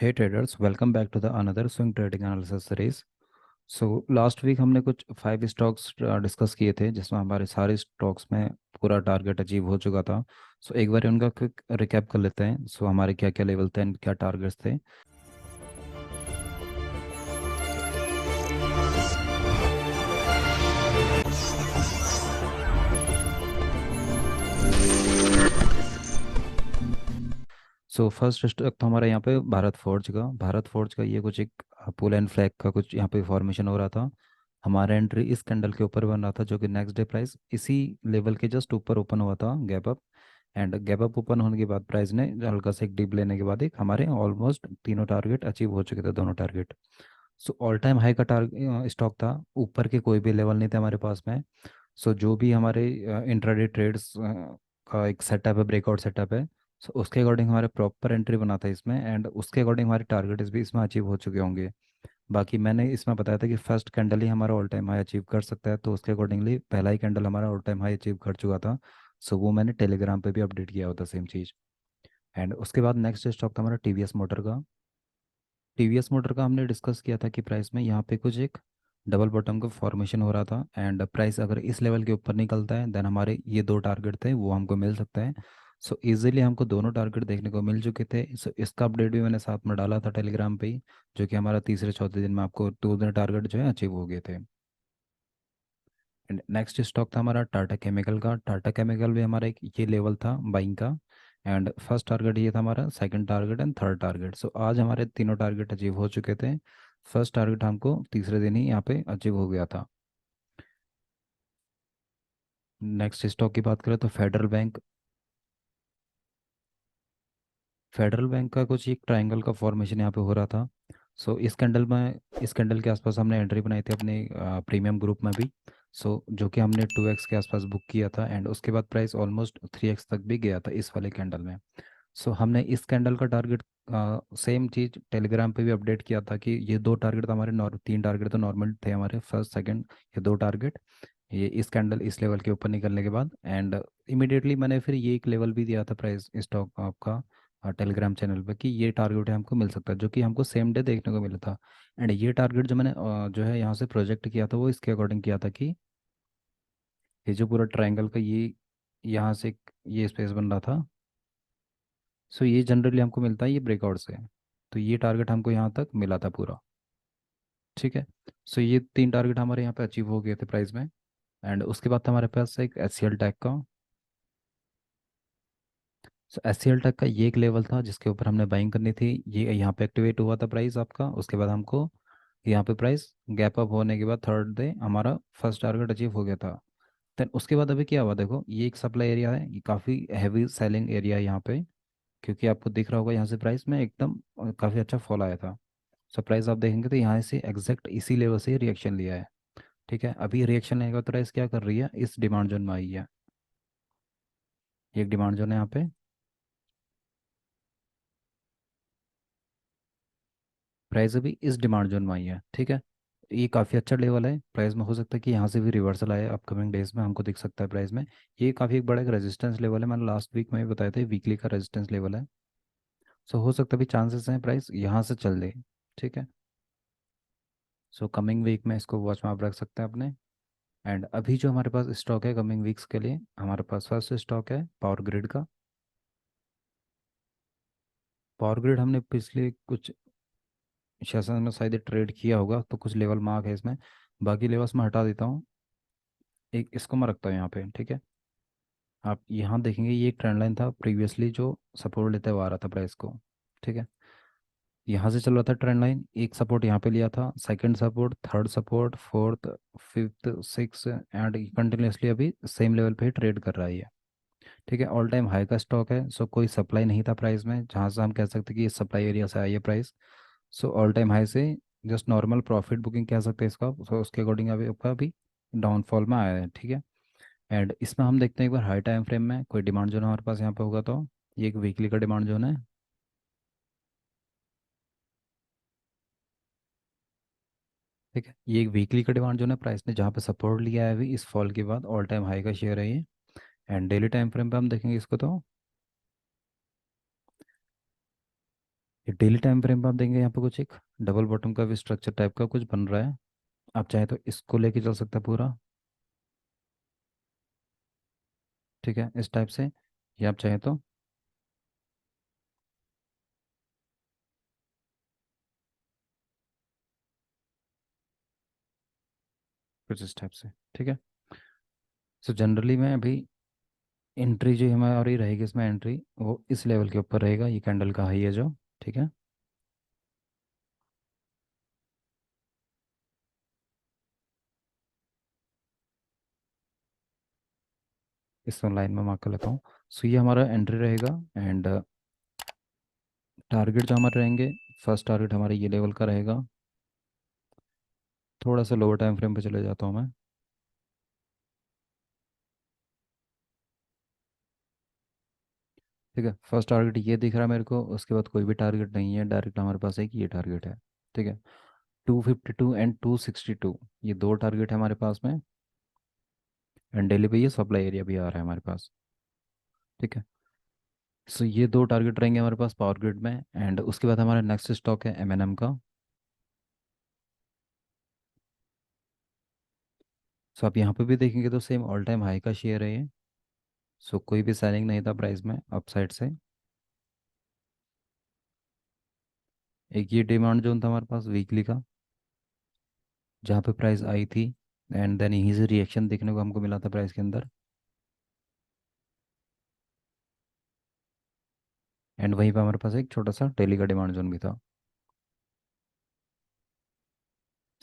Hey traders, welcome back to the another swing trading analysis series. Last week हमने कुछ 5 stocks discuss किए थे जिसमें हमारे सारे स्टॉक्स में पूरा टारगेट अचीव हो चुका था। एक बार उनका क्विक रिकैप कर लेते हैं। हमारे क्या क्या लेवल थे एंड क्या टारगेट्स थे। फर्स्ट स्टॉक था हमारा यहाँ पे भारत फोर्ज का ये कुछ एक पुल एंड फ्लैग का कुछ यहाँ पे फॉर्मेशन हो रहा था। हमारा एंट्री इस कैंडल के ऊपर बन रहा था जो कि नेक्स्ट डे प्राइस इसी लेवल के जस्ट ऊपर ओपन हुआ था, gap up. And gap up open होने के बाद प्राइस ने हल्का सा एक डिप लेने के बाद एक हमारे ऑलमोस्ट तीनों टारगेट अचीव हो चुके थे, दोनों टारगेट। ऑल टाइम हाई का टारगेट स्टॉक था, ऊपर के कोई भी लेवल नहीं थे हमारे पास में। जो भी हमारे इंट्राडे ट्रेड्स का एक सेटअप है, ब्रेकआउट सेटअप है। उसके अकॉर्डिंग हमारे प्रॉपर एंट्री बना था इसमें, एंड उसके अकॉर्डिंग हमारे टारगेट्स भी इसमें अचीव हो चुके होंगे। बाकी मैंने इसमें बताया था कि फर्स्ट कैंडल ही हमारा ऑल टाइम हाई अचीव कर सकता है, तो उसके अकॉर्डिंगली पहला ही कैंडल हमारा ऑल टाइम हाई अचीव कर चुका था। वो मैंने टेलीग्राम पे भी अपडेट किया होता, सेम चीज़। एंड उसके बाद नेक्स्ट स्टॉक था हमारा टीवीएस मोटर का हमने डिस्कस किया था कि प्राइस में यहाँ पे कुछ एक डबल बॉटम का फॉर्मेशन हो रहा था, एंड प्राइस अगर इस लेवल के ऊपर निकलता है देन हमारे ये दो टारगेट थे वो हमको मिल सकता है। इजीली हमको दोनों टारगेट देखने को मिल चुके थे। इसका अपडेट भी मैंने साथ में डाला था टेलीग्राम पे ही, जो कि हमारा तीसरे चौथे दिन में आपको दो दिन टारगेट जो है अचीव हो गए थे। एंड नेक्स्ट स्टॉक था हमारा टाटा केमिकल भी हमारा एक ये लेवल था बाइंग का। एंड फर्स्ट टारगेट ये था हमारा, second target and third target. आज हमारे तीनों टारगेट अचीव हो चुके थे। फर्स्ट टारगेट हमको तीसरे दिन ही यहाँ पे अचीव हो गया था। नेक्स्ट स्टॉक की बात करें तो फेडरल बैंक का कुछ एक ट्रायंगल का फॉर्मेशन यहाँ पे हो रहा था। इस कैंडल के आसपास हमने एंट्री बनाई थी अपने प्रीमियम ग्रुप में भी। जो कि हमने 2x के आसपास बुक किया था, एंड उसके बाद प्राइस ऑलमोस्ट 3x तक भी गया था इस वाले कैंडल में। हमने इस कैंडल का टारगेट सेम चीज टेलीग्राम पे भी अपडेट किया था कि ये दो टारगेट तो हमारे तीन टारगेट तो नॉर्मल थे हमारे, फर्स्ट सेकंड, ये दो टारगेट। ये इस कैंडल इस लेवल के ऊपर निकलने के बाद एंड इमिडिएटली मैंने फिर ये एक लेवल भी दिया था प्राइस स्टॉक आपका टेलीग्राम चैनल पे कि ये टारगेट है हमको मिल सकता है, जो कि हमको सेम डे देखने को मिला था। एंड ये टारगेट जो मैंने जो है यहाँ से प्रोजेक्ट किया था वो इसके अकॉर्डिंग किया था कि ये जो पूरा ट्रायंगल का ये यहाँ से ये स्पेस बन रहा था। ये जनरली हमको मिलता है ये ब्रेकआउट से। ये टारगेट हमको यहाँ तक मिला था पूरा। ठीक है। ये तीन टारगेट हमारे यहाँ पे अचीव हो गए थे प्राइस में। एंड उसके बाद था हमारे पास एक एच सी एल टैग का। एच सी एल टैग का ये एक लेवल था जिसके ऊपर हमने बाइंग करनी थी। ये यहाँ पे एक्टिवेट हुआ था प्राइस आपका, उसके बाद हमको यहाँ पे प्राइस गैप अप होने के बाद थर्ड डे हमारा फर्स्ट टारगेट अचीव हो गया था। देन उसके बाद अभी क्या हुआ देखो, ये एक सप्लाई एरिया है, ये काफ़ी हैवी सेलिंग एरिया है यहाँ पे। क्योंकि आपको दिख रहा होगा यहाँ से प्राइस में एकदम काफ़ी अच्छा फॉल आया था। प्राइस आप देखेंगे तो यहाँ से एग्जैक्ट इसी लेवल से रिएक्शन लिया है। ठीक है, अभी रिएक्शन लेगा तो प्राइस क्या कर रही है, इस डिमांड जोन में आई है। ये एक डिमांड जोन है यहाँ पे, प्राइस अभी इस डिमांड जोन में आई है। ठीक है, ये काफ़ी अच्छा लेवल है प्राइस में, हो सकता है कि यहाँ से भी रिवर्सल आए अपकमिंग डेज में, हमको दिख सकता है प्राइस में। ये काफ़ी एक बड़ा एक रेजिस्टेंस लेवल है, मैंने लास्ट वीक में भी बताया था, वीकली का रेजिस्टेंस लेवल है। हो सकता है भी चांसेस हैं प्राइस यहाँ से चल दे। ठीक है, कमिंग वीक में इसको वॉच में आप रख सकते हैं अपने। एंड अभी जो हमारे पास स्टॉक है कमिंग वीक्स के लिए, हमारे पास फर्स्ट स्टॉक है पावर ग्रिड का। पावर ग्रिड हमने पिछले कुछ सेशन में शायद ट्रेड किया होगा, तो कुछ लेवल मार्क है इसमें। बाकी लेवल्स मैं हटा देता हूँ, एक इसको मैं रखता हूँ यहाँ पे। ठीक है, आप यहाँ देखेंगे ये एक ट्रेंड लाइन था प्रीवियसली जो सपोर्ट लेते हुए आ रहा था प्राइस को। ठीक है, यहाँ से चल रहा था ट्रेंड लाइन, एक सपोर्ट यहाँ पे लिया था, second support, third support, fourth, fifth, six, and continuously अभी सेम लेवल पे ही ट्रेड कर रहा है ये। ठीक है, ऑल टाइम हाई का स्टॉक है, कोई सप्लाई नहीं था प्राइस में जहाँ से हम कह सकते कि ये सप्लाई एरिया से आई है प्राइस। ऑल टाइम हाई से जस्ट नॉर्मल प्रॉफिट बुकिंग कह सकते हैं इसका। उसके अकॉर्डिंग अभी आपका अभी डाउनफॉल में आया है। ठीक है, एंड इसमें हम देखते हैं एक बार हाई टाइम फ्रेम में कोई डिमांड जोन हमारे पास यहाँ पे होगा तो ये एक वीकली का डिमांड जोन है। ठीक है, ये एक वीकली का डिमांड जोन है, प्राइस ने जहाँ पे सपोर्ट लिया है अभी इस फॉल के बाद ऑल टाइम हाई का शेयर है ये। एंड डेली टाइम फ्रेम पे हम देखेंगे इसको तो ये डेली टाइम फ्रेम पे आप देंगे यहाँ पे कुछ एक डबल बॉटम का भी स्ट्रक्चर टाइप का कुछ बन रहा है। आप चाहे तो इसको लेके चल सकते हैं पूरा। ठीक है, इस टाइप से। ये आप चाहे तो कुछ इस टाइप से। ठीक है। सो जनरली मैं अभी एंट्री जो हमारी रहेगी इसमें, एंट्री वो इस लेवल के ऊपर रहेगा, ये कैंडल का हाई है जो। ठीक है। इसमें लाइन में मार्क कर लेता हूँ। सो ये हमारा एंट्री रहेगा। एंड टारगेट जो हमारे रहेंगे, फर्स्ट टारगेट हमारे ये लेवल का रहेगा। थोड़ा सा लोअर टाइम फ्रेम पे चले जाता हूँ मैं। ठीक है, फर्स्ट टारगेट ये दिख रहा है मेरे को, उसके बाद कोई भी टारगेट नहीं है, डायरेक्ट हमारे पास एक ये टारगेट है। ठीक है। 252 एंड 262, ये दो टारगेट है हमारे पास में। एंड डेली पे ये सप्लाई एरिया भी आ रहा है हमारे पास। ठीक है। सो ये दो टारगेट रहेंगे हमारे पास पावर ग्रिड में। एंड उसके बाद हमारा नेक्स्ट स्टॉक है एम का। सो आप यहाँ पे भी देखेंगे तो सेम ऑल टाइम हाई का शेयर है ये। सो कोई भी सेलिंग नहीं था प्राइस में अपसाइड से। एक ये डिमांड जोन था हमारे पास वीकली का, जहाँ पे प्राइस आई थी। एंड देन यहीं से रिएक्शन देखने को हमको मिला था प्राइस के अंदर। एंड वहीं पे हमारे पास एक छोटा सा डेली का डिमांड जोन भी था।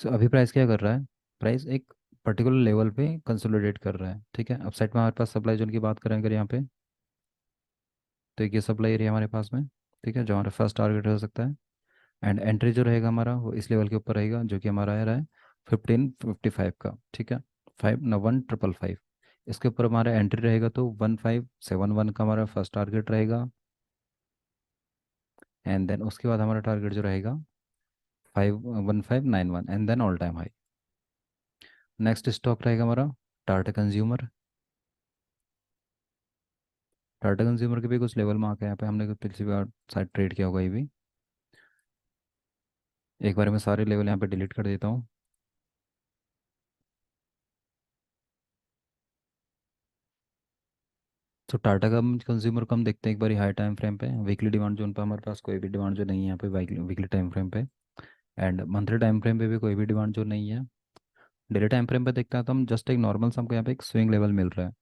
सो अभी प्राइस क्या कर रहा है, प्राइस एक पर्टिकुलर लेवल पे कंसोलिडेट कर रहा है। ठीक है, अपसाइड में हमारे पास सप्लाई जोन की बात करें अगर यहाँ पे, तो एक ये सप्लाई एरिया हमारे पास में। ठीक है, जो हमारा फर्स्ट टारगेट हो सकता है। एंड एंट्री जो रहेगा हमारा वो इस लेवल के ऊपर रहेगा, जो कि हमारा आ रहा है 1555 का। ठीक है, 5 1 5 5 5। इसके ऊपर हमारा एंट्री रहेगा तो 1571 का हमारा फर्स्ट टारगेट रहेगा। एंड देन उसके बाद हमारा टारगेट जो रहेगा 51591, and then all time high. Next stock रहेगा हमारा टाटा कंज्यूमर। टाटा कंज्यूमर के भी कुछ लेवल मार्क है यहाँ पे, हमने कुछ पिछली बार शायद ट्रेड किया होगा ये भी। एक बार मैं सारे लेवल यहाँ पे डिलीट कर देता हूँ। तो टाटा का कंज्यूमर को हम देखते हैं एक बार हाई टाइम फ्रेम पे, वीकली डिमांड जोन पे हमारे पास कोई भी डिमांड जो नहीं है यहाँ पे वीकली टाइम फ्रेम पे। एंड मंथली टाइम फ्रेम पे भी कोई भी डिमांड जो नहीं है। डेली टाइम फ्रेम पे देखते हैं तो हम जस्ट एक नॉर्मल सा हमको यहाँ पे एक स्विंग लेवल मिल रहा है।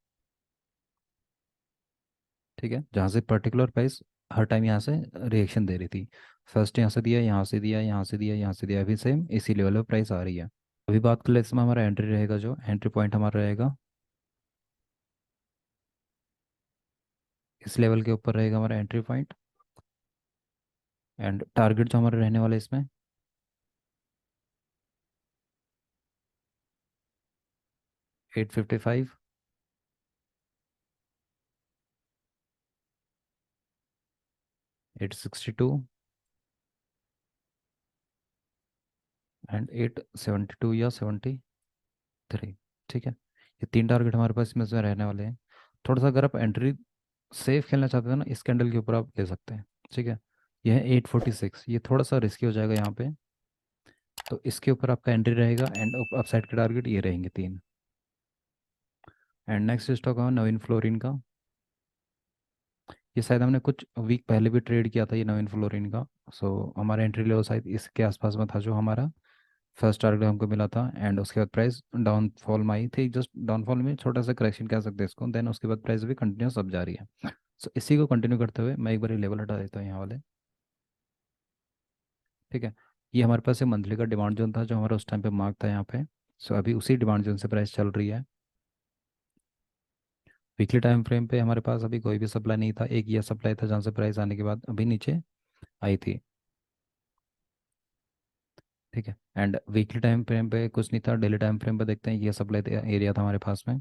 ठीक है, जहाँ से पर्टिकुलर प्राइस हर टाइम यहाँ से रिएक्शन दे रही थी। फर्स्ट यहाँ से दिया, यहाँ से दिया, यहाँ से दिया, यहाँ से दिया, अभी सेम इसी लेवल पे प्राइस आ रही है। अभी बात कर ले, इसमें हमारा एंट्री रहेगा, जो एंट्री पॉइंट हमारा रहेगा इस लेवल के ऊपर रहेगा हमारा एंट्री पॉइंट। एंड टारगेट जो हमारे रहने वाले इसमें 855, 862 एंड 872 या 73। ठीक है, ये तीन टारगेट हमारे पास इसमें से रहने वाले हैं। थोड़ा सा अगर आप एंट्री सेफ खेलना चाहते हो ना, इस कैंडल के ऊपर आप ले सकते हैं। ठीक है, यह है 846, ये थोड़ा सा रिस्की हो जाएगा यहाँ पे। तो इसके ऊपर आपका एंट्री रहेगा। एंड अपसाइड के टारगेट ये रहेंगे तीन। एंड नेक्स्ट स्टॉक है नवीन फ्लोरिन का। ये शायद हमने कुछ वीक पहले भी ट्रेड किया था ये नवीन फ्लोरिन का। सो हमारा एंट्री लेवल शायद इसके आसपास में था, जो हमारा फर्स्ट टारगेट हमको मिला था। एंड उसके बाद प्राइस डाउनफॉल में आई थी, जस्ट डाउनफॉल में छोटा सा करेक्शन कह सकते हैं इसको। देन उसके बाद प्राइस भी कंटिन्यूस अब जा रही है। सो इसी को कंटिन्यू करते हुए मैं एक बार लेवल हटा देता हूँ यहाँ वाले। ठीक है, ये हमारे पास मंथली का डिमांड जोन था जो हमारा उस टाइम पे मार्क था यहाँ पे। सो अभी उसी डिमांड जोन से प्राइस चल रही है। वीकली टाइम फ्रेम पे हमारे पास अभी कोई भी सप्लाई नहीं था, एक ये सप्लाई था जहाँ से प्राइस आने के बाद अभी नीचे आई थी। ठीक है, एंड वीकली टाइम फ्रेम पे कुछ नहीं था, डेली टाइम फ्रेम पे देखते हैं ये सप्लाई एरिया था हमारे पास में,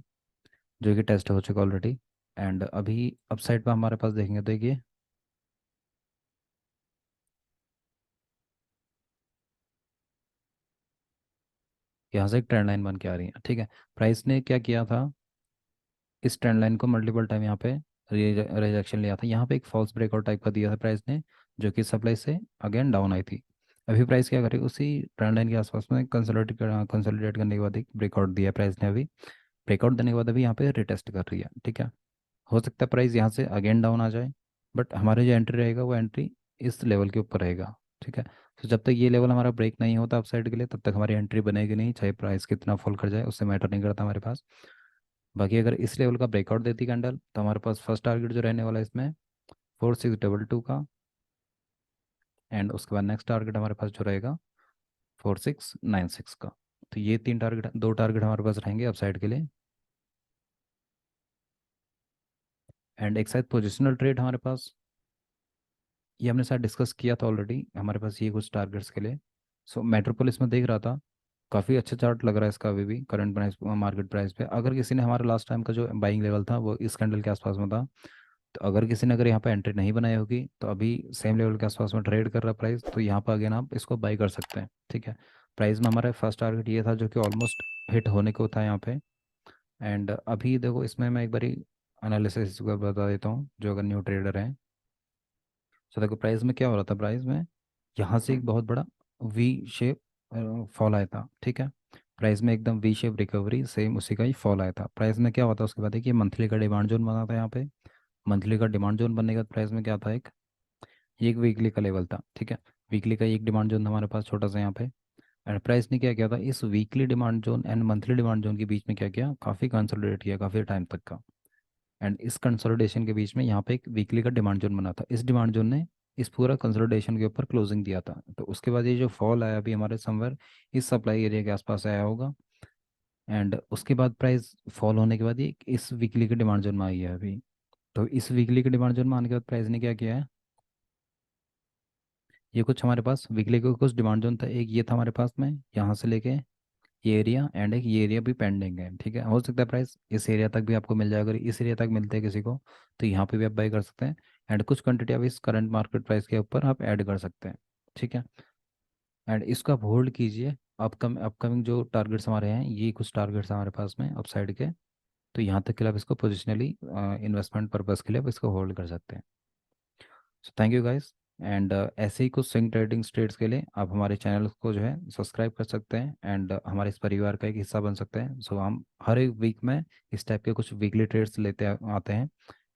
जो कि टेस्ट हो चुका ऑलरेडी। एंड अभी अपसाइड पे हमारे पास देखेंगे तो ये यहाँ से एक ट्रेंड लाइन बन के आ रही है। ठीक है, प्राइस ने क्या किया था, इस ट्रेंड लाइन को मल्टीपल टाइम यहाँ पे रिजेक्शन लिया था, यहाँ पे एक फॉल्स ब्रेकआउट टाइप का दिया था प्राइस ने, जो कि सप्लाई से अगेन डाउन आई थी। अभी प्राइस क्या करी, उसी ट्रेंड लाइन के आसपास में कंसोलिडेट करने के बाद एक ब्रेकआउट दिया प्राइस ने अभी। ब्रेकआउट देने के बाद अभी यहाँ पे रिटेस्ट कर रही है, ठीक है। हो सकता है प्राइस यहाँ से अगेन डाउन आ जाए, बट हमारे जो एंट्री रहेगा वो एंट्री इस लेवल के ऊपर रहेगा, ठीक है। तो जब तक ये लेवल हमारा ब्रेक नहीं होता अपसाइड के लिए, तब तक हमारी एंट्री बनेगी नहीं, चाहे प्राइस कितना फॉल कर जाए उससे मैटर नहीं करता हमारे पास। बाकी अगर इस लेवल का ब्रेकआउट देती कैंडल, तो हमारे पास फर्स्ट टारगेट जो रहने वाला है इसमें 4622 का, एंड उसके बाद नेक्स्ट टारगेट हमारे पास जो रहेगा 4696 का। तो ये तीन टारगेट, दो टारगेट हमारे पास रहेंगे अपसाइड के लिए। एंड एक साइड पोजिशनल ट्रेड हमारे पास, ये हमने शायद डिस्कस किया था ऑलरेडी, हमारे पास ये कुछ टारगेट्स के लिए। सो मेट्रोपोलिस में देख रहा था, काफ़ी अच्छा चार्ट लग रहा है इसका अभी भी करंट प्राइस, मार्केट प्राइस पे। अगर किसी ने हमारा लास्ट टाइम का जो बाइंग लेवल था वो इस कैंडल के आसपास में था, तो अगर किसी ने अगर यहाँ पे एंट्री नहीं बनाई होगी तो अभी सेम लेवल के आसपास में ट्रेड कर रहा है प्राइस, तो यहाँ पर अगेन आप इसको बाई कर सकते हैं, ठीक है। प्राइस में हमारा फर्स्ट टारगेट ये था जो कि ऑलमोस्ट हिट होने को था यहाँ पे। एंड अभी देखो इसमें मैं एक बारी एनालिसिस बता देता हूँ जो अगर न्यू ट्रेडर हैं। तो देखो प्राइस में क्या हो रहा था, प्राइस में यहाँ से एक बहुत बड़ा वी शेप फॉल आया था, ठीक है। प्राइस में एकदम वी शेप रिकवरी, सेम उसी का ही फॉल आया था। प्राइस में क्या हुआ था उसके बाद, देखिए मंथली का डिमांड जोन बना था यहाँ पे। मंथली का डिमांड जोन बनने के बाद प्राइस में क्या था, एक ये एक वीकली का लेवल था, ठीक है। वीकली का एक डिमांड जोन था हमारे पास छोटा सा यहाँ पे। एंड प्राइस ने क्या किया था, इस weekly demand zone and monthly demand zone के बीच में क्या किया, काफ़ी कंसोलिडेट किया काफ़ी टाइम तक का। एंड इस कंसोलिडेशन के बीच में यहाँ पे एक वीकली का डिमांड जोन बना था, इस डिमांड जोन ने इस पूरा कंसोलिडेशन के ऊपर क्लोजिंग दिया था। तो उसके बाद ये जो फॉल आया अभी हमारे समवेयर इस सप्लाई एरिया के आसपास आया होगा। एंड उसके बाद प्राइस फॉल होने के बाद ये इस वीकली के डिमांड जोन में आई है अभी। तो इस वीकली के डिमांड जोन में आने के बाद प्राइस ने क्या किया है, ये कुछ हमारे पास वीकली का कुछ डिमांड जोन था, एक ये था हमारे पास में यहाँ से लेके ये एरिया, एंड एक ये एरिया भी पेंडिंग है, ठीक है। हो सकता है प्राइस इस एरिया तक भी आपको मिल जाए, अगर इस एरिया तक मिलते हैं किसी को तो यहाँ पे भी आप बाई कर सकते हैं। एंड कुछ क्वांटिटी आप इस करंट मार्केट प्राइस के ऊपर आप ऐड कर सकते हैं, ठीक है। एंड इसको आप होल्ड कीजिए। अपकमिंग जो टारगेट्स हमारे हैं, ये कुछ टारगेट्स हमारे पास में अपसाइड के, तो यहाँ तक के लिए आप इसको पोजिशनली इन्वेस्टमेंट पर्पज़ के लिए आप इसको होल्ड कर सकते हैं। So thank you guys. And ऐसे ही कुछ स्विंग ट्रेडिंग ट्रेड्स के लिए आप हमारे चैनल को जो है सब्सक्राइब कर सकते हैं, एंड हमारे इस परिवार का एक हिस्सा बन सकते हैं। सो हम हर एक वीक में इस टाइप के कुछ वीकली ट्रेड्स लेते आते हैं।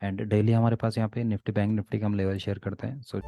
एंड डेली हमारे पास यहाँ पे निफ्टी बैंक निफ्टी का हम लेवल शेयर करते हैं। सो